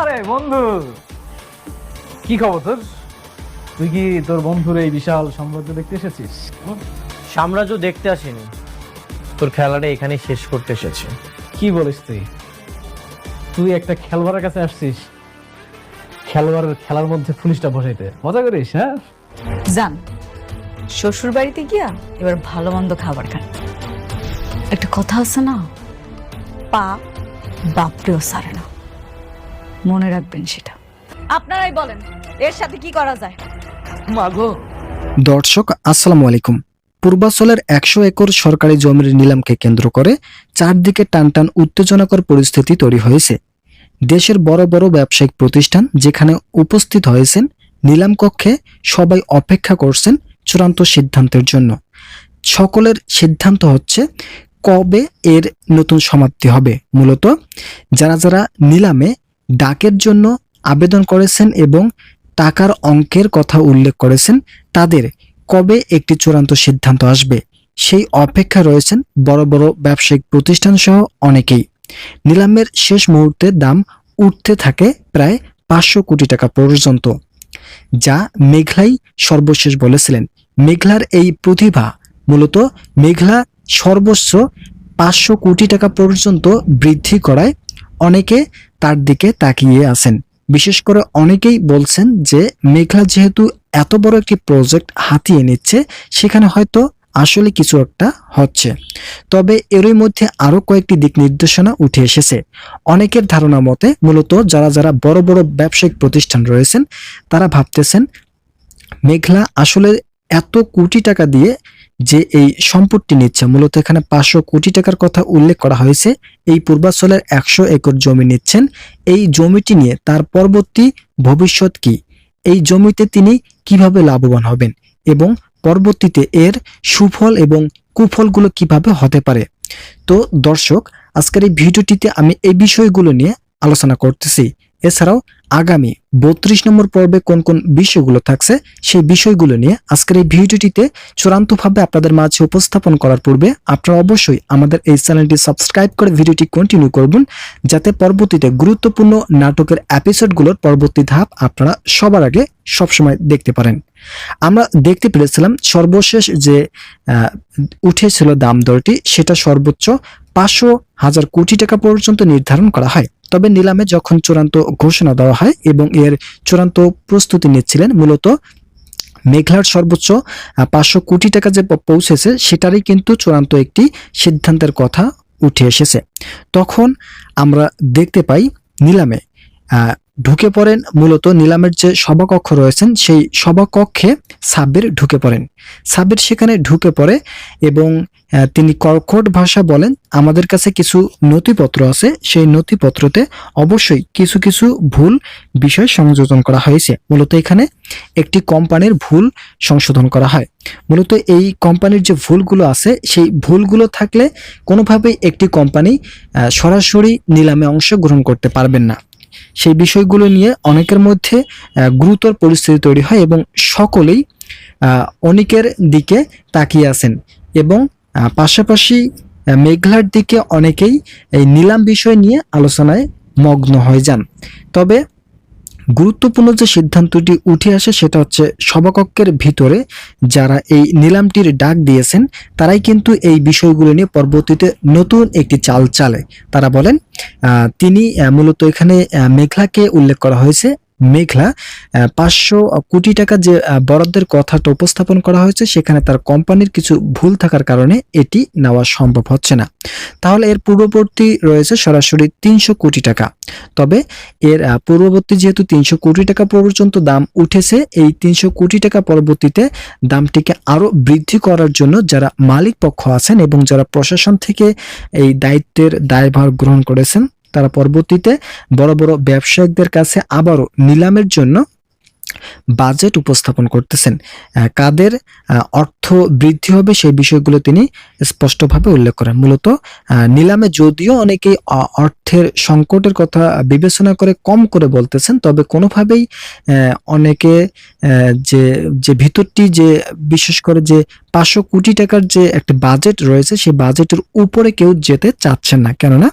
আরে বন্ধু, কি খবর তোর? তুই কি তোর বন্ধুর এই বিশাল সাম্রাজ্য দেখতে এসেছিস? সাম্রাজ্য দেখতে আসেনি, তোর খেলাটা এখানে শেষ করতে এসেছে। কি বলিস তুই? তুই একটা খেলোয়াড়ের কাছে আসছিস খেলার মধ্যে পুলিশটা বসাইতে? মজা করিস? হ্যাঁ, যান শ্বশুর বাড়িতে গিয়া এবার ভালো মন্দ খাবার খান। একটা কথা আছে না, পা বাপরেও সারে না, মনে রাখবেন সেটা। আপনারাই বলেন এর সাথে কি করা যায়। মাগো। দর্শক আসসালামু আলাইকুম। পূর্বাঞ্চলের 100 একর সরকারি জমির নিলামকে কেন্দ্র করে চারদিকে টানটান উত্তেজনাকর পরিস্থিতি তৈরি হয়েছে। দেশের বড় বড় ব্যবসায়িক প্রতিষ্ঠান যেখানে উপস্থিত হয়েছেন নিলাম কক্ষে, সবাই অপেক্ষা করছেন চূড়ান্ত সিদ্ধান্তের জন্য। সকলের সিদ্ধান্ত হচ্ছে কবে এর নতুন সমাপ্তি হবে। মূলত যারা যারা নিলামে ডাকের জন্য আবেদন করেছেন এবং টাকার অঙ্কের কথা উল্লেখ করেছেন, তাদের কবে একটি চূড়ান্ত সিদ্ধান্ত আসবে সেই অপেক্ষা রয়েছেন বড় বড় ব্যবসায়িক প্রতিষ্ঠান সহ অনেকেই। নিলামের শেষ মুহূর্তে দাম উঠতে থাকে প্রায় 500 কোটি টাকা পর্যন্ত, যা মেঘলাই সর্বশেষ বলেছিলেন। মেঘলার এই প্রতিভা, মূলত মেঘলা সর্বোচ্চ 500 কোটি টাকা পর্যন্ত বৃদ্ধি করায় অনেকে তার দিকে তাকিয়ে আছেন। বিশেষ করে অনেকেই বলছেন যে মেঘলা যেহেতু এত বড় একটি প্রজেক্ট হাতিয়ে নিচ্ছে, সেখানে হয়তো আসলে কিছু একটা হচ্ছে। তবে এরই মধ্যে আরো কয়েকটি দিক নির্দেশনা উঠে এসেছে। অনেকের ধারণা মতে মূলত যারা যারা বড় বড় ব্যবসায়িক প্রতিষ্ঠান রয়েছেন, তারা ভাবতেছেন মেঘলা আসলে এত কোটি টাকা দিয়ে যে এই সম্পত্তি নিচ্ছে, মূলত এখানে 500 কোটি টাকার কথা উল্লেখ করা হয়েছে। এই পূর্বাঞ্চলের 100 একর জমি নিচ্ছেন। এই জমিটি নিয়ে তার পরবর্তী ভবিষ্যৎ কি, এই জমিতে তিনি কিভাবে লাভবান হবেন এবং পরবর্তীতে এর সুফল এবং কুফলগুলো কিভাবে হতে পারে। তো দর্শক, আজকের এই ভিডিওটিতে আমি এই বিষয়গুলো নিয়ে আলোচনা করতেছি। এছাড়াও আগামী 32 নম্বর পর্বে কোন কোন বিষয়গুলো থাকছে সেই বিষয়গুলো নিয়ে আজকের এই ভিডিওটিতে চূড়ান্তভাবে আপনাদের মাঝে উপস্থাপন করার পূর্বে আপনারা অবশ্যই আমাদের এই চ্যানেলটি সাবস্ক্রাইব করে ভিডিওটি কন্টিনিউ করবেন, যাতে পরবর্তীতে গুরুত্বপূর্ণ নাটকের এপিসোডগুলোর পরবর্তী ধাপ আপনারা সবার আগে সবসময় দেখতে পারেন। আমরা দেখতে পেরেছিলাম সর্বশেষ যে উঠেছিল দাম দরটি, সেটা সর্বোচ্চ 500,000 কোটি টাকা পর্যন্ত নির্ধারণ করা হয়। তবে নিলামে যখন চূড়ান্ত ঘোষণা দেওয়া হয় এবং এর চূড়ান্ত প্রস্তুতি নিচ্ছিলেন, মূলত মেঘলার সর্বোচ্চ 500 কোটি টাকা যে পৌঁছেছে সেটারই কিন্তু চূড়ান্ত একটি সিদ্ধান্তের কথা উঠে এসেছে। তখন আমরা দেখতে পাই নিলামে ঢুকে পড়েন, মূলত নিলামের যে সভাকক্ষ রয়েছেন সেই সভাকক্ষে সাব্বির ঢুকে পড়েন। সাব্বির সেখানে ঢুকে পড়ে এবং তিনি কর্কট ভাষা বলেন, আমাদের কাছে কিছু নথিপত্র আছে, সেই নথিপত্রতে অবশ্যই কিছু কিছু ভুল বিষয় সংযোজন করা হয়েছে। মূলত এখানে একটি কোম্পানির ভুল সংশোধন করা হয়। মূলত এই কোম্পানির যে ভুলগুলো আছে, সেই ভুলগুলো থাকলে কোনোভাবেই একটি কোম্পানি সরাসরি নিলামে অংশগ্রহণ করতে পারবেন না। সেই বিষয়গুলো নিয়ে অনেকের মধ্যে গুরুতর পরিস্থিতি তৈরি হয় এবং সকলেই অনেকের দিকে তাকিয়ে আছেন এবং পাশাপাশি মেঘলার দিকে অনেকেই এই নিলাম বিষয় নিয়ে আলোচনায় মগ্ন হয়ে যান। তবে গুরুত্বপূর্ণ যে সিদ্ধান্তটি উঠে আসে সেটা হচ্ছে সভাকক্ষের ভিতরে যারা এই নিলামটির ডাক দিয়েছেন, তারাই কিন্তু এই বিষয়গুলো নিয়ে পরবর্তীতে নতুন একটি চাল চালে। তারা বলেন তিনি মূলত এখানে মেঘলাকে উল্লেখ করা হয়েছে। মেঘলা 500 কোটি টাকা যে বরাদ্দের কথাটা উপস্থাপন করা হয়েছে, সেখানে তার কোম্পানির কিছু ভুল থাকার কারণে এটি নেওয়া সম্ভব হচ্ছে না। তাহলে এর পূর্ববর্তী রয়েছে সরাসরি 300 কোটি টাকা। তবে এর পূর্ববর্তী যেহেতু 300 কোটি টাকা পর্যন্ত দাম উঠেছে, এই 300 কোটি টাকা পরবর্তীতে দামটিকে আরো বৃদ্ধি করার জন্য যারা মালিক পক্ষ আছেন এবং যারা প্রশাসন থেকে এই দায়িত্বের দায়ভার গ্রহণ করেছেন, তারা পরবর্তীতে বড় বড় ব্যবসায়িকদের কাছে আবারও নিলামের জন্য বাজেট উপস্থাপন করতেছেন। কাদের অর্থ বৃদ্ধি হবে সেই বিষয়গুলো তিনি স্পষ্টভাবে উল্লেখ করেন। মূলত নিলামে যদিও অনেকেই অর্থের সংকটের কথা বিবেচনা করে কম করে বলতেছেন, তবে কোনোভাবেই অনেকে যে ভিতরটি যে বিশেষ করে যে 500 কোটি টাকার যে একটা বাজেট রয়েছে সেই বাজেটের উপরে কেউ যেতে চাচ্ছেন না, কেননা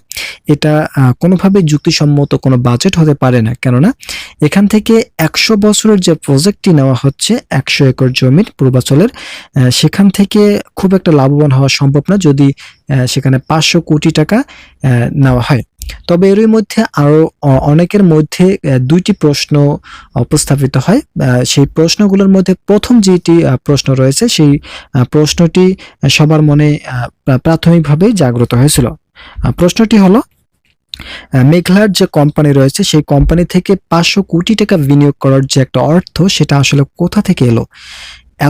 এটা কোনোভাবে যুক্তিসম্মত কোনো বাজেট হতে পারে না। কেননা এখান থেকে 100 বছরের যে প্রজেক্টটি নেওয়া হচ্ছে 100 একর জমির পূর্বাচলের, সেখান থেকে খুব একটা লাভবান হওয়া সম্ভব না যদি সেখানে 500 কোটি টাকা নেওয়া হয়। তবে এরই মধ্যে আরো অনেকের মধ্যে দুইটি প্রশ্ন উপস্থাপিত হয়। সেই প্রশ্নগুলোর মধ্যে প্রথম যেটি প্রশ্ন রয়েছে সেই প্রশ্নটি সবার মনে প্রাথমিকভাবে জাগ্রত হয়েছিল। প্রশ্নটি হলো, মেঘলার যে কোম্পানি রয়েছে সেই কোম্পানি থেকে 500 কোটি টাকা বিনিয়োগ করার যে একটা অর্থ সেটা আসলে কোথা থেকে এলো?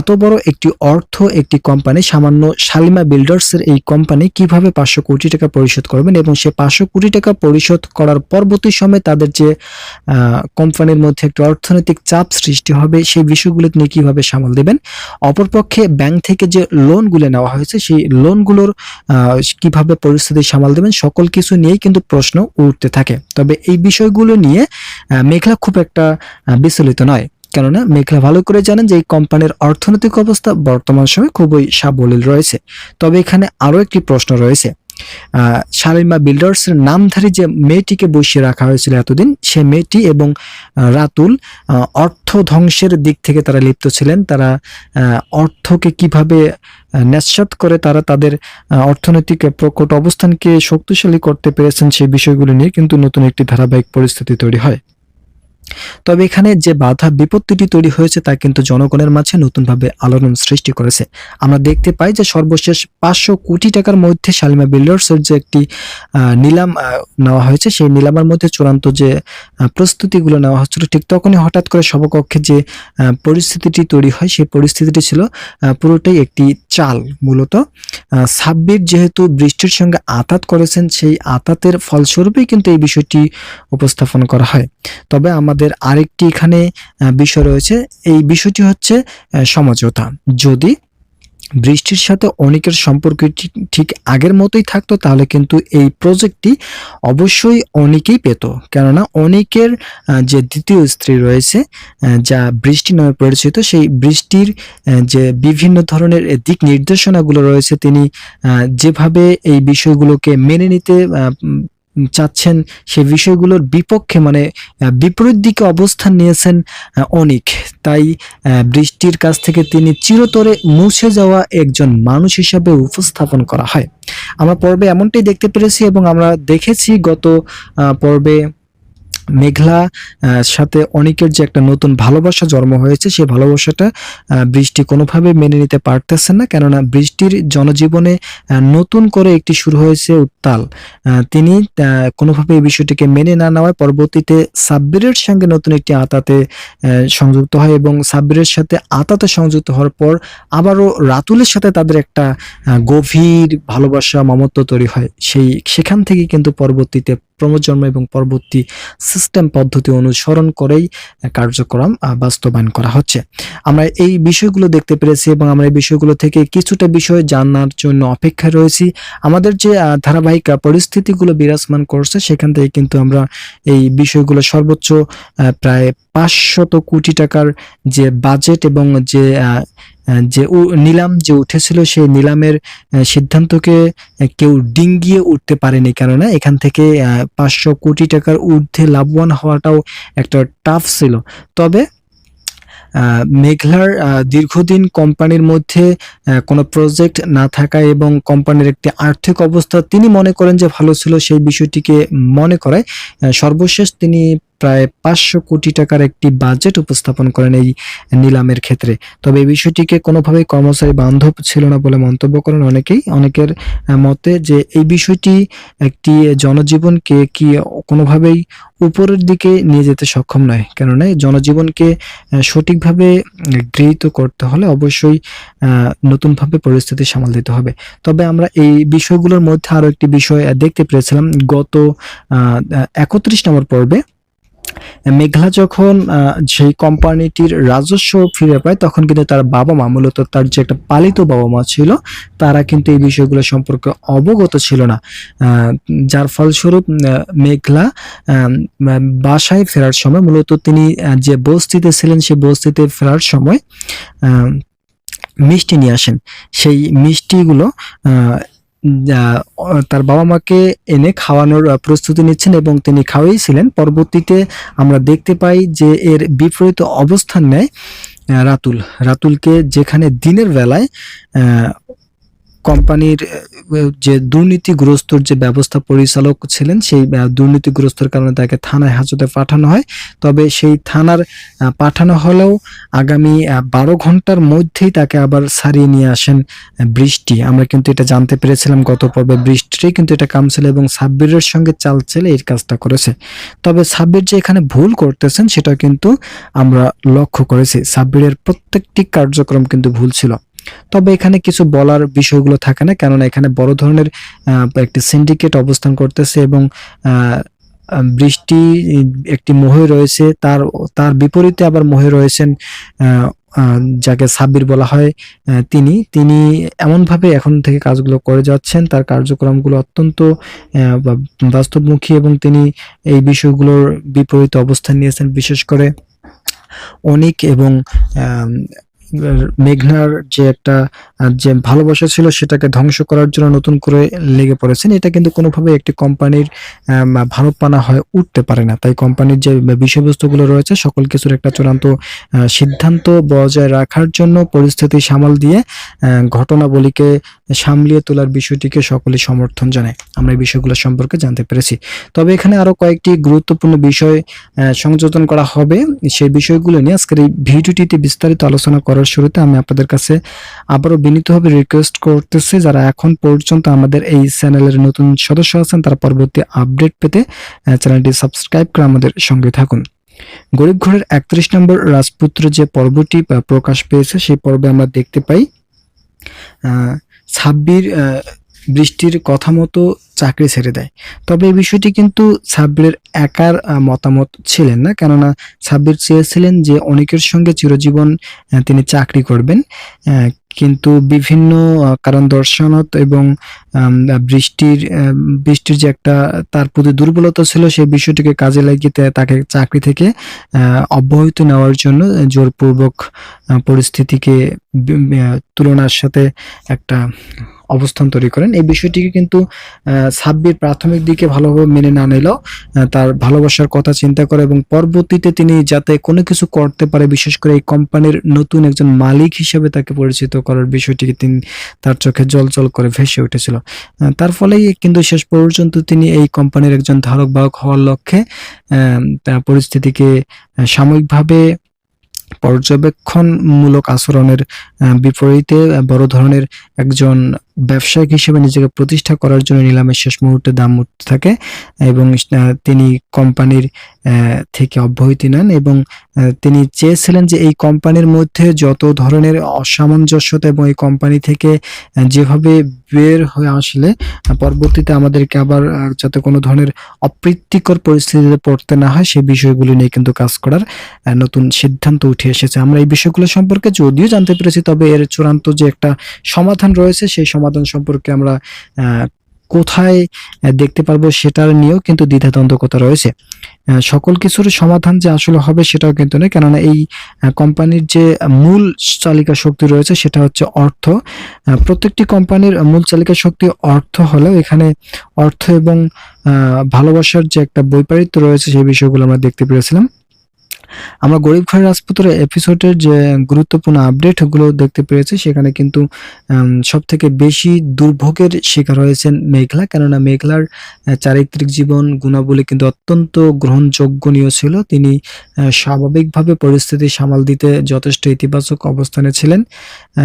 এত বড় একটি অর্থ একটি কোম্পানি, সামান্য শালিমা বিল্ডার্সের এই কোম্পানি কিভাবে 500 কোটি টাকা পরিশোধ করবেন এবং সে 500 কোটি টাকা পরিশোধ করার পরবর্তী সময়ে তাদের যে কোম্পানির মধ্যে একটি অর্থনৈতিক চাপ সৃষ্টি হবে সেই বিষয়গুলো নিয়ে কিভাবে সামাল দেবেন? অপরপক্ষে ব্যাংক থেকে যে লোনগুলো নেওয়া হয়েছে সেই লোনগুলোর কিভাবে পরিস্থিতি সামাল দেবেন? সকল কিছু নিয়েই কিন্তু প্রশ্ন উঠতে থাকে। তবে এই বিষয়গুলো নিয়ে মেঘলা খুব একটা বিচলিত নয়, কেননা মেঘলা ভালো করে জানেন যে এই কোম্পানির অর্থনৈতিক অবস্থা বর্তমান সময়ে খুবই সাবলীল রয়েছে। তবে এখানে আরো একটি প্রশ্ন রয়েছে, শালিমা বিল্ডার্সের নামধারী যে মেয়েটিকে বসিয়ে রাখা হয়েছিল এতদিন, সে মেয়েটি এবং রাতুল অর্থ ধ্বংসের দিক থেকে তারা লিপ্ত ছিলেন। তারা অর্থকে কিভাবে ন্যাসসাত করে তারা তাদের অর্থনৈতিক প্রকট অবস্থানকে শক্তিশালী করতে পেরেছেন সেই বিষয়গুলো নিয়ে কিন্তু নতুন একটি ধারাবাহিক পরিস্থিতি তৈরি হয়। তবে এখানে যে বাধা বিপত্তিটি তৈরি হয়েছে তা কিন্তু জনগণের মাঝে নতুনভাবে আলোড়ন সৃষ্টি করেছে। আমরা দেখতে পাই যে সর্বশেষ 500 কোটি টাকার মধ্যে শালিমা বিল্ডার্সের যে একটি নিলাম নেওয়া হয়েছে সেই নিলামের মধ্যে চূড়ান্ত যে প্রস্তুতিগুলো নেওয়া হচ্ছিল ঠিক তখনই হঠাৎ করে সভাকক্ষে যে পরিস্থিতিটি তৈরি হয় সেই পরিস্থিতিটি ছিল পুরোটাই একটি চাল। মূলত সাব্বির যেহেতু বৃষ্টির সঙ্গে আঘাত করেছেন সেই আঘাতের ফলস্বরূপই কিন্তু এই বিষয়টি উপস্থাপন করা হয়। তবে আমাদের আরেকটি এখানে বিষয় রয়েছে, এই বিষয়টি হচ্ছে সমঝোতা। যদি বৃষ্টির সাথে অনিকের সম্পর্ক ঠিক আগের মতোই থাকতো তাহলে কিন্তু এই প্রজেক্টটি অবশ্যই অনিকেই পেত, কেননা অনিকের যে দ্বিতীয় স্ত্রী রয়েছে যা বৃষ্টি নামে পরিচিত, সেই বৃষ্টির যে বিভিন্ন ধরনের দিক নির্দেশনাগুলো রয়েছে তিনি যেভাবে এই বিষয়গুলোকে মেনে নিতে চাচ্ছেন সেই বিষয়গুলোর বিপক্ষে মানে বিপরীত দিকে অবস্থান নিয়েছেন অনিক। তাই বৃষ্টির কাছ থেকে তিনি চিরতরে মুছে যাওয়া একজন মানুষ হিসাবে উপস্থাপন করা হয়। আমরা পর্বে এমনটাই দেখতে পেরেছি এবং আমরা দেখেছি গত পর্বে মেঘলা সাথে অনিকের যে একটা নতুন ভালোবাসা জন্ম হয়েছে সেই ভালোবাসাটা বৃষ্টি কোনোভাবে মেনে নিতে পারতেছেন না, কেননা বৃষ্টির জনজীবনে নতুন করে একটি শুরু হয়েছে উত্তাল। তিনি কোনোভাবে এই বিষয়টিকে মেনে না নেওয়ায় পরবর্তীতে সাব্বিরের সঙ্গে নতুন একটি আতাতে সংযুক্ত হয় এবং সাব্বিরের সাথে আতাতে সংযুক্ত হওয়ার পর আবারও রাতুলের সাথে তাদের একটা গভীর ভালোবাসা মমত্ব তৈরি হয়। সেখান থেকে কিন্তু পরবর্তীতে পুনর্জন্ম এবং পরবর্তী সিস্টেম পদ্ধতি অনুসরণ করেই কার্যক্রম বাস্তবায়ন করা হচ্ছে। আমরা এই বিষয়গুলো দেখতে পেরেছি এবং আমরা এই বিষয়গুলো থেকে কিছুটা বিষয় জানার জন্য অপেক্ষায় রয়েছি। আমাদের যে ধারাবাহিক পরিস্থিতিগুলো বিরাজমান করছে সেখান থেকে কিন্তু আমরা এই বিষয়গুলো সর্বোচ্চ প্রায় 500 কোটি টাকার যে বাজেট এবং যে নিলাম যে উঠেছিল সেই নিলামের সিদ্ধান্তকে কেউ ডিঙ্গিয়ে উঠতে পারেনি, কেননা এখান থেকে 500 কোটি টাকার ঊর্ধ্বে লাভবান হওয়াটাও একটা টাফ ছিল। তবে মেঘলার দীর্ঘদিন কোম্পানির মধ্যে কোনো প্রজেক্ট না থাকা এবং কোম্পানির একটি আর্থিক অবস্থা তিনি মনে করেন যে ভালো ছিল সেই বিষয়টিকে মনে করায় সর্বশেষ তিনি প্রায় 500 কোটি টাকার একটি বাজেট উপস্থাপন করেন এই নিলামের ক্ষেত্রে। তবে এই বিষয়টিকে কোনোভাবেই কর্মচারী বান্ধব ছিল না বলে মন্তব্য করেন অনেকের মতে যে এই বিষয়টি একটি জনজীবনকে কি কোনোভাবেই উপরের দিকে নিয়ে যেতে সক্ষম নয়, কেননা জনজীবনকে সঠিকভাবে গৃহীত করতে হলে অবশ্যই নতুনভাবে পরিস্থিতি সামাল দিতে হবে। তবে আমরা এই বিষয়গুলোর মধ্যে আরো একটি বিষয় দেখতে পেরেছিলাম গত 31 নম্বর পর্বে। মেঘলা যখন সেই কোম্পানিটির রাজস্ব ফিরে পায় তখন কিন্তু তার বাবা মা, মূলত তার যে একটা পালিত বাবা মা ছিল, তারা কিন্তু এই বিষয়গুলো সম্পর্কে অবগত ছিল না, যার ফলস্বরূপ মেঘলা বাসায় ফেরার সময় মূলত তিনি যে বস্তিতে ছিলেন সেই বস্তিতে ফেরার সময় মিষ্টি নিয়ে আসেন। সেই মিষ্টিগুলো তার বাবা মাকে এনে খাওয়ানোর প্রস্তুতি নিচ্ছেন এবং তিনি খাওয়াইছিলেন। পরবর্তীতে আমরা দেখতে পাই যে এর বিপরীত অবস্থান নেয় রাতুলকে, যেখানে দিনের বেলায় কোম্পানির যে দুর্নীতিগ্রস্তর যে ব্যবস্থা পরিচালক ছিলেন, সেই দুর্নীতিগ্রস্তর কারণে তাকে থানায় হাজতে পাঠানো হয়। তবে সেই থানার পাঠানো হলেও আগামী 12 ঘন্টার মধ্যেই তাকে আবার ছাড়িয়ে নিয়ে আসেন বৃষ্টি। আমরা কিন্তু এটা জানতে পেরেছিলাম গত পর্বে, বৃষ্টিরই কিন্তু এটা কাম ছিল এবং সাব্বিরের সঙ্গে চাল চেলে এই কাজটা করেছে। তবে সাব্বির যে এখানে ভুল করতেছেন সেটা কিন্তু আমরা লক্ষ্য করেছি। সাব্বিরের প্রত্যেকটি কার্যক্রম কিন্তু ভুল ছিল। তবে এখানে কিছু বলার বিষয়গুলো থাকে না, কেননা এখানে বড় ধরনের একটি সিন্ডিকেট অবস্থান করতেছে এবং বৃষ্টি একটি মোহে রয়েছে, তার বিপরীতে আবার মোহে রয়েছেন যাকে সাব্বির বলা হয়, তিনি এমনভাবে এখন থেকে কাজগুলো করে যাচ্ছেন, তার কার্যক্রমগুলো অত্যন্ত বাস্তবমুখী এবং তিনি এই বিষয়গুলোর বিপরীত অবস্থান নিয়েছেন। বিশেষ করে অনিক এবং মেঘনার যে একটা যে ভালোবাসা ছিল সেটাকে ধ্বংস করার জন্য নতুন করে লেগে পড়েছেন। এটা কিন্তু কোনোভাবে একটি কোম্পানির ভালোপানা হয়ে উঠতে পারে না। তাই কোম্পানির যে বিষয়বস্তুগুলো রয়েছে সকল কিছুর একটা চূড়ান্ত সিদ্ধান্ত বজায় রাখার জন্য পরিস্থিতি সামাল দিয়ে ঘটনাবলীকে সামলিয়ে তোলার বিষয়টিকে সকলে সমর্থন জানায়। আমরা এই বিষয়গুলো সম্পর্কে জানতে পেরেছি। তবে এখানে আরো কয়েকটি গুরুত্বপূর্ণ বিষয় সংযোজন করা হবে। সেই বিষয়গুলো নিয়ে আজকের এই ভিডিওটিতে বিস্তারিত আলোচনা করার শুরুতে আমি আপনাদের কাছে আবারও বিনীতভাবে রিকোয়েস্ট করতেছি, যারা এখন পর্যন্ত আমাদের এই চ্যানেলের নতুন সদস্য আছেন তারা পরবর্তী আপডেট পেতে চ্যানেলটি সাবস্ক্রাইব করে আমাদের সঙ্গে থাকুন। গরিব ঘরের 31 নম্বর রাজপুত্র যে পর্বটি প্রকাশ পেয়েছে, সেই পর্বে আমরা দেখতে পাই সাব্বির বৃষ্টির কথা মতো চাকরি ছেড়ে দেয়। তবে এই বিষয়টি কিন্তু সাব্বিরের একার মতামত ছিলেন না, কেননা সাব্বির চেয়েছিলেন যে অনেকের সঙ্গে চিরজীবন তিনি চাকরি করবেন, কিন্তু বিভিন্ন কারণ দর্শানত এবং বৃষ্টির যে একটা তার প্রতি দুর্বলতা ছিল সেই বিষয়টিকে কাজে লাগিয়ে তাকে চাকরি থেকে অব্যাহতি নেওয়ার জন্য জোরপূর্বক পরিস্থিতিকে তুলনার সাথে একটা অবস্থান তৈরি করেন। এই বিষয়টিকে কিন্তু সাব্বির প্রাথমিক দিকে ভালোভাবে মেনে না নিলেও তার ভালোবাসার কথা চিন্তা করে এবং পরবর্তীতে তিনি যাতে কোনো কিছু করতে পারে, বিশেষ করে এই কোম্পানির নতুন একজন মালিক হিসেবে তাকে পরিচিত করার বিষয়টিকে তিনি তার চোখে জল করে ভেসে উঠেছিল। তার ফলেই কিন্তু শেষ পর্যন্ত তিনি এই কোম্পানির একজন ধারক বাহক হওয়ার লক্ষ্যে পরিস্থিতিকে সাময়িকভাবে পর্যবেক্ষণমূলক আচরণের বিপরীতে বড় ধরনের একজন ব্যবসায়িক হিসেবে নিজেকে প্রতিষ্ঠা করার জন্য নিলামের শেষ মুহূর্তে দাম উঠতে থাকে এবং তিনি কোম্পানির থেকে অব্যাহতি নেন এবং তিনি চেয়েছিলেন যে এই কোম্পানির মধ্যে যত ধরনের অসামঞ্জস্যতা এবং এই কোম্পানি থেকে যেভাবে বের হয়ে আসলে পরবর্তীতে আমাদেরকে আবার যাতে কোনো ধরনের অপ্রীতিকর পরিস্থিতিতে পড়তে না হয় সেই বিষয়গুলো নিয়ে কিন্তু কাজ করার নতুন সিদ্ধান্ত উঠে এসেছে। আমরা এই বিষয়গুলো সম্পর্কে যদিও জানতে পেরেছি, তবে এর চূড়ান্ত যে একটা সমাধান রয়েছে সেই সমাধান সম্পর্কে আমরা কোথায় দেখতে পারবো সেটার নিয়েও কিন্তু দ্বিধাদ্বন্দ্বকতা রয়েছে। সকল কিছুর সমাধান যে আসলে হবে সেটাও কিন্তু নয়, কেননা এই কোম্পানির যে মূল চালিকা শক্তি রয়েছে সেটা হচ্ছে অর্থ। প্রত্যেকটি কোম্পানির মূল চালিকা শক্তি অর্থ হলেও এখানে অর্থ এবং ভালোবাসার যে একটা বৈপরীত্য রয়েছে সেই বিষয়গুলো আমরা দেখতে পেরেছিলাম। আমরা গরিব ঘরের রাজপুত্রের এপিসোডের যে গুরুত্বপূর্ণ আপডেট গুলো দেখতে পেরেছি, সেখানে কিন্তু সব থেকে বেশি দুর্ভোগের শিকার হয়েছেন মেঘলা, কেননা মেঘলার চারিত্রিক জীবন গুণাবলী কিন্তু অত্যন্ত গ্রহণযোগ্যনীয় ছিল। তিনি স্বাভাবিকভাবে পরিস্থিতি সামাল দিতে যথেষ্ট ইতিবাচক অবস্থানে ছিলেন।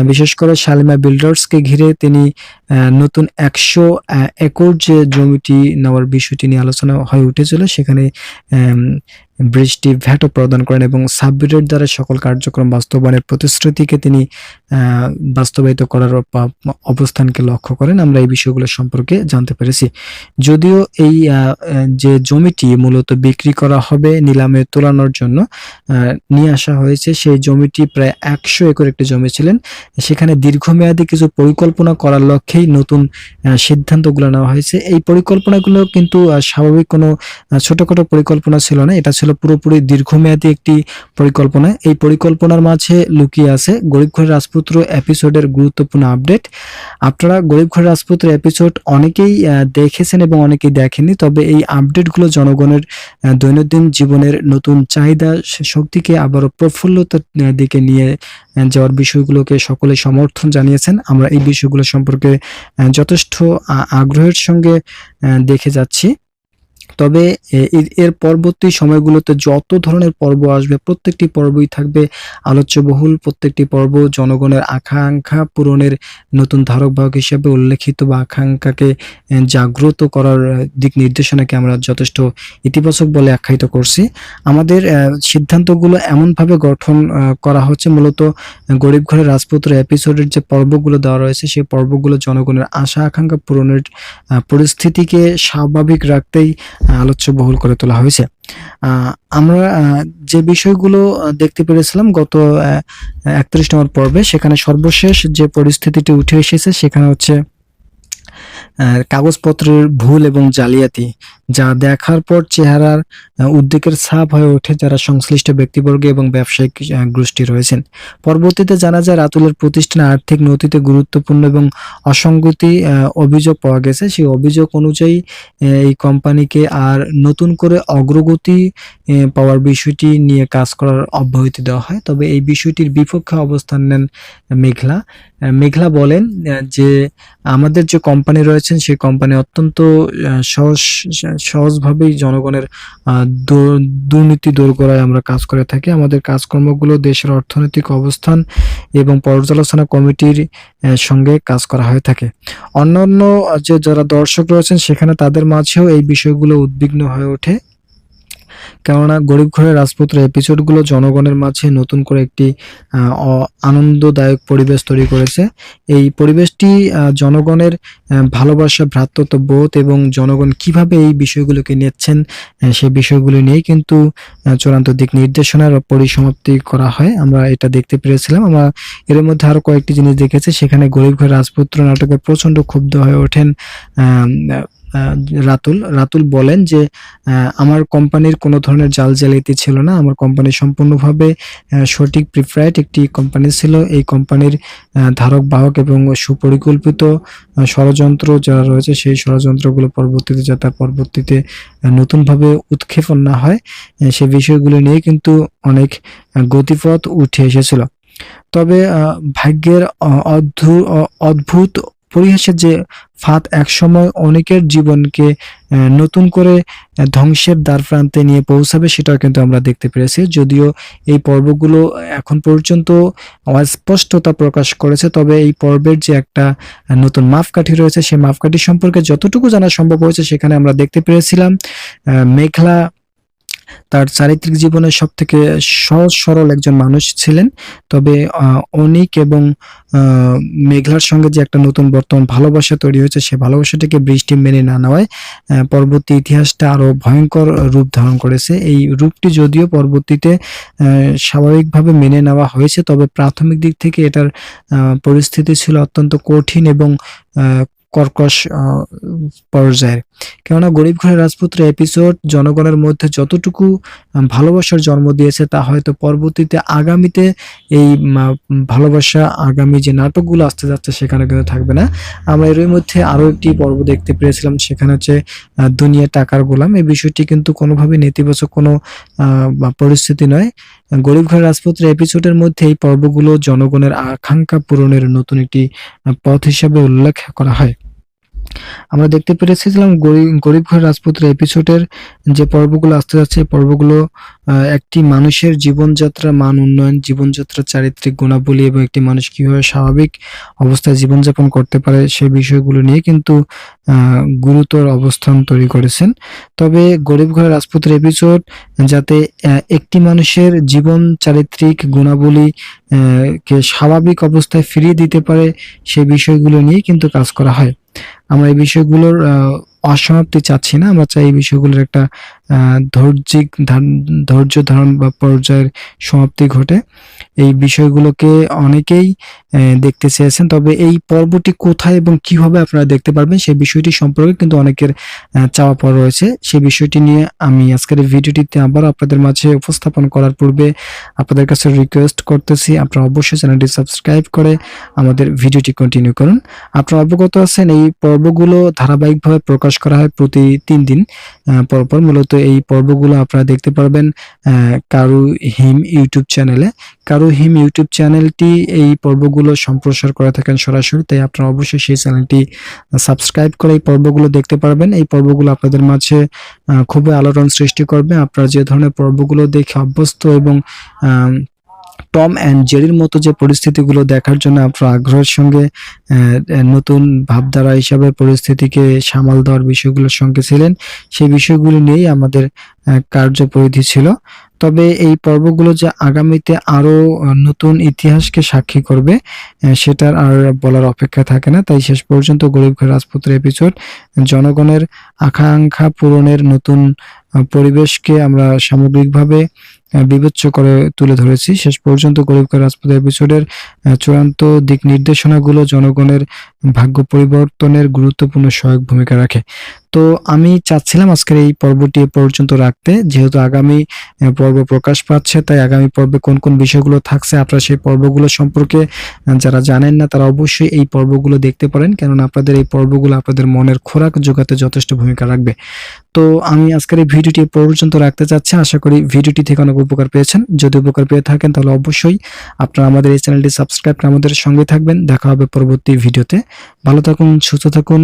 বিশেষ করে শালিমা বিল্ডার্সকে ঘিরে তিনি নতুন 100 একর যে জমিটি নেওয়ার বিষয়টি নিয়ে আলোচনা হয়ে উঠেছিল, সেখানে বৃষ্টি ভ্যাটও প্রদান করেন এবং সাব্বিরের দ্বারা সকল কার্যক্রম বাস্তবায়নের প্রতিশ্রুতিকে তিনি বাস্তবায়িত করার অবস্থানকে লক্ষ্য করেন। আমরা এই বিষয়গুলো সম্পর্কে জানতে পেরেছি। যদিও এই যে জমিটি মূলত বিক্রি করা হবে নিলামে তোলানোর জন্য নিয়ে আসা হয়েছে, সেই জমিটি প্রায় 100 একর একটি জমি ছিলেন। সেখানে দীর্ঘমেয়াদী কিছু পরিকল্পনা করার লক্ষ্যেই নতুন সিদ্ধান্তগুলো নেওয়া হয়েছে। এই পরিকল্পনাগুলো কিন্তু স্বাভাবিক কোনো ছোটখাটো পরিকল্পনা ছিল না, এটা ছিল ছিল পুরোপুরি দীর্ঘমেয়াদী একটি পরিকল্পনা। এই পরিকল্পনার মাঝে লুকিয়ে আছে গরিব ঘরের রাজপুত্র এপিসোডের গুরুত্বপূর্ণ আপডেট। আপনারা গরিব ঘরের রাজপুত্র এপিসোড অনেকেই দেখেছেন এবং অনেকেই দেখেননি, তবে এই আপডেটগুলো জনগণের দৈনন্দিন জীবনের নতুন চাহিদা শক্তিকে আবারও প্রফুল্লতার দিকে নিয়ে যাওয়ার বিষয়গুলোকে সকলে সমর্থন জানিয়েছেন। আমরা এই বিষয়গুলো সম্পর্কে যথেষ্ট আগ্রহের সঙ্গে দেখে যাচ্ছি। তবে এর পরবর্তী সময়গুলোতে যত ধরনের পর্ব আসবে প্রত্যেকটি পর্বই থাকবে আলোচ্যবহুল। প্রত্যেকটি পর্ব জনগণের আকাঙ্ক্ষা পূরণের নতুন ধারক বাহক হিসেবে উল্লেখিত বা আকাঙ্ক্ষাকে জাগ্রত করার দিক নির্দেশনাকে আমরা যথেষ্ট ইতিবাচক বলে আখ্যায়িত করছি। আমাদের সিদ্ধান্তগুলো এমনভাবে গঠন করা হচ্ছে মূলত গরিব ঘরের রাজপুত্র এপিসোডের যে পর্বগুলো দেওয়া রয়েছে সেই পর্বগুলো জনগণের আশা আকাঙ্ক্ষা পূরণের পরিস্থিতিকে স্বাভাবিক রাখতেই আলোচ্যবহুল করে তোলা হয়েছে। আমরা যে বিষয়গুলো দেখতে পেরেছিলাম গত 31 নম্বর পর্বে, সেখানে সর্বশেষ যে পরিস্থিতিটি উঠে এসেছে সেখানে হচ্ছে কাগজপত্রের ভুল এবং জালিয়াতি, যা দেখার পর চেহারার উদ্বেগের ছাপ হয়ে ওঠে যারা সংশ্লিষ্ট ব্যক্তিবর্গ এবং ব্যবসায়িক গোষ্ঠী রয়েছেন। পরবর্তীতে জানা যায় রাতুলের প্রতিষ্ঠানে আর্থিক নথিতে গুরুত্বপূর্ণ এবং অসঙ্গতি অভিযোগ পাওয়া গেছে। সেই অভিযোগ অনুযায়ী এই কোম্পানিকে আর নতুন করে অগ্রগতি পাওয়ার বিষয়টি নিয়ে কাজ করার অব্যাহতি দেওয়া হয়। তবে এই বিষয়টির বিপক্ষে অবস্থান নেন মেঘলা। মেঘলা বলেন যে আমাদের যে কোম্পানি রয়েছেন সেই কোম্পানি অত্যন্ত সহজভাবেই জনগণের দুর্নীতি দূর করায় আমরা কাজ করে থাকি। আমাদের কাজকর্মগুলো দেশের অর্থনৈতিক অবস্থান এবং পর্যালোচনা কমিটির সঙ্গে কাজ করা হয়ে থাকে। অন্যান্য যে যারা দর্শক রয়েছেন সেখানে তাদের মাঝেও এই বিষয়গুলো উদ্বিগ্ন হয়ে ওঠে, কেননা গরিব ঘরের রাজপুত্র এপিসোডগুলো জনগণের মাঝে নতুন করে একটি আনন্দদায়ক পরিবেশ তৈরি করেছে। এই পরিবেশটি জনগণের ভালোবাসা, ভ্রাতৃত্ববোধ এবং জনগণ কিভাবে এই বিষয়গুলোকে নিচ্ছেন সেই বিষয়গুলো নিয়ে কিন্তু চূড়ান্ত দিক নির্দেশনার পরিসমাপ্তি করা হয়। আমরা এটা দেখতে পেরেছিলাম। আমরা এর মধ্যে আরো কয়েকটি জিনিস দেখেছি। সেখানে গরিব ঘরের রাজপুত্র নাটকে প্রচন্ড ক্ষুব্ধ হয়ে ওঠেন রাতুল বলেন যে আমার কোম্পানির কোনো ধরনের জাল জালিয়াতি ছিল না, আমার কোম্পানি সম্পূর্ণভাবে সঠিক প্রিফারেড একটি কোম্পানি ছিল। এই কোম্পানির ধারক বাহক এবং সুপরিকল্পিত ষড়যন্ত্র যারা রয়েছে সেই ষড়যন্ত্রগুলো পরবর্তীতে নতুনভাবে উৎক্ষেপণ না হয় সে বিষয়গুলো নিয়ে কিন্তু অনেক গতিপথ উঠে এসেছিল। তবে ভাগ্যের অদ্ভুত পরিহাসের যে ফাঁদ একসময় অনেকের জীবনকে নতুন করে ধ্বংসের দ্বার প্রান্তে নিয়ে পৌঁছাবে সেটাও কিন্তু আমরা দেখতে পেরেছি। যদিও এই পর্বগুলো এখন পর্যন্ত অস্পষ্টতা প্রকাশ করেছে, তবে এই পর্বের যে একটা নতুন মাপকাঠি রয়েছে সেই মাপকাঠি সম্পর্কে যতটুকু জানা সম্ভব হয়েছে সেখানে আমরা দেখতে পেরেছিলাম মেঘলা তার চারিত্রিক জীবনে সব থেকে সহজ সরল একজন মানুষ ছিলেন। তবে অনিক এবং মেঘলার সঙ্গে যে একটা নতুন বর্তমান ভালোবাসা তৈরি হয়েছে সে ভালোবাসাটাকে বৃষ্টি মেনে না নেওয়ায় পরবর্তী ইতিহাসটা আরো ভয়ঙ্কর রূপ ধারণ করেছে। এই রূপটি যদিও পরবর্তীতে স্বাভাবিকভাবে মেনে নেওয়া হয়েছে, তবে প্রাথমিক দিক থেকে এটার পরিস্থিতি ছিল অত্যন্ত কঠিন এবং কর্কশ পর্যায়ের। কেননা গরিব ঘরের রাজপুত্র এপিসোড জনগণের মধ্যে যতটুকু ভালোবাসার জন্ম দিয়েছে তা হয়তো পরবর্তীতে আগামীতে এই ভালোবাসা আগামী যে নাটকগুলো আসতে যাচ্ছে সেখানে কিন্তু থাকবে না। আমরা এর মধ্যে আরো একটি পর্ব দেখতে পেরেছিলাম, সেখানে হচ্ছে দুনিয়া টাকার গোলাম। এই বিষয়টি কিন্তু কোনোভাবেই নেতিবাচক কোনো পরিস্থিতি নয়। গরিব ঘরের রাজপুত্র এপিসোডের মধ্যে এই পর্বগুলো জনগণের আকাঙ্ক্ষা পূরণের নতুন একটি পথ হিসাবে উল্লেখ করা হয়। আমরা দেখতে পেরেছিলাম গরিব ঘরের রাজপুত্র এপিসোডের যে পর্বগুলো আসতে যাচ্ছে এই পর্বগুলো একটি মানুষের জীবনযাত্রা মান উন্নয়ন, জীবনযাত্রার চারিত্রিক গুণাবলী এবং একটি মানুষ কিভাবে স্বাভাবিক অবস্থায় জীবনযাপন করতে পারে সেই বিষয়গুলো নিয়ে কিন্তু গুরুতর অবস্থান তৈরি করেছেন। তবে গরিব ঘরের রাজপুত্র এপিসোড যাতে একটি মানুষের জীবন চারিত্রিক গুণাবলী কে স্বাভাবিক অবস্থায় ফিরিয়ে দিতে পারে সেই বিষয়গুলো নিয়ে কিন্তু কাজ করা হয়। আমরা এই বিষয়গুলোর অসমাপ্তি চাচ্ছি না, আমরা চাই এই বিষয়গুলোর একটা ধৈর্য ধারণ বা পর্যায়ের সমাপ্তি ঘটে। এই বিষয়গুলোকে অনেকেই দেখতে চেয়েছেন, তবে এই পর্বটি কোথায় এবং কিভাবে আপনারা দেখতে পারবেন সেই বিষয়টি সম্পর্কে কিন্তু অনেকের চাওয়া পাওয়া রয়েছে। সেই বিষয়টি নিয়ে আমি আজকের এই ভিডিওটিতে আবার আপনাদের মাঝে উপস্থাপন করার পূর্বে আপনাদের কাছে রিকোয়েস্ট করতেছি, আপনারা অবশ্যই চ্যানেলটি সাবস্ক্রাইব করে আমাদের ভিডিওটি কন্টিনিউ করুন। আপনারা অবগত আছেন এই পর্বগুলো ধারাবাহিকভাবে প্রকাশ করা হয় প্রতি 3 দিন পরপর। মূলত এই পর্বগুলো আপনারা দেখতে পারবেন কারু হিম ইউটিউব চ্যানেলে। কারু হিম ইউটিউব চ্যানেলটি এই পর্বগুলো সম্প্রচার করে থাকেন সরাসরি, তাই আপনারা অবশ্যই সেই চ্যানেলটি সাবস্ক্রাইব করে এই পর্বগুলো দেখতে পারবেন। এই পর্বগুলো আপনাদের মাঝে খুবই আলোড়ন সৃষ্টি করবে। আপনারা যে ধরনের পর্বগুলো দেখে অভ্যস্ত এবং টম অ্যান্ড জেরির মতো যে পরিস্থিতিগুলো দেখার জন্য আপনারা আগ্রহের সঙ্গে নতুন ভাবধারা হিসাবে পরিস্থিতিকে সামাল দেওয়ার বিষয়গুলোর সঙ্গে ছিলেন, সেই বিষয়গুলো নিয়েই আমাদের কার্যপরিধি ছিল। তবে এই পর্বগুলো যে আগামীতে আরো নতুন ইতিহাসকে সাক্ষী করবে সেটার আর বলার অপেক্ষা থাকে না। তাই শেষ পর্যন্ত গরিব ঘর রাজপুতের এপিসোড জনগণের আকাঙ্ক্ষা পূরণের নতুন পরিবেশকে আমরা সামগ্রিকভাবে বিবেচ্য করে তুলে ধরেছি। শেষ পর্যন্ত গরিব ঘর রাজপুত এপিসোডের চূড়ান্ত দিক নির্দেশনাগুলো জনগণের ভাগ্য পরিবর্তনের গুরুত্বপূর্ণ সহায়ক ভূমিকা রাখে। তো আমি চাচ্ছিলাম আজকের এই পর্বটি এ পর্যন্ত রাখতে, যেহেতু আগামী পর্ব প্রকাশ পাচ্ছে, তাই আগামী পর্বে কোন কোন বিষয়গুলো থাকছে আপনারা সেই পর্বগুলো সম্পর্কে যারা জানেন না তারা অবশ্যই এই পর্বগুলো দেখতে পারেন, কেননা আপনাদের এই পর্বগুলো আপনাদের মনের খোরাক জোগাতে যথেষ্ট ভূমিকা রাখবে। তো আমি আজকের এই ভিডিওটি এ পর্যন্ত রাখতে চাচ্ছি। আশা করি ভিডিওটি থেকে অনেক উপকার পেয়েছেন। যদি উপকার পেয়ে থাকেন তাহলে অবশ্যই আপনারা আমাদের এই চ্যানেলটি সাবস্ক্রাইব করে আমাদের সঙ্গে থাকবেন। দেখা হবে পরবর্তী ভিডিওতে। ভালো থাকুন, সুস্থ থাকুন।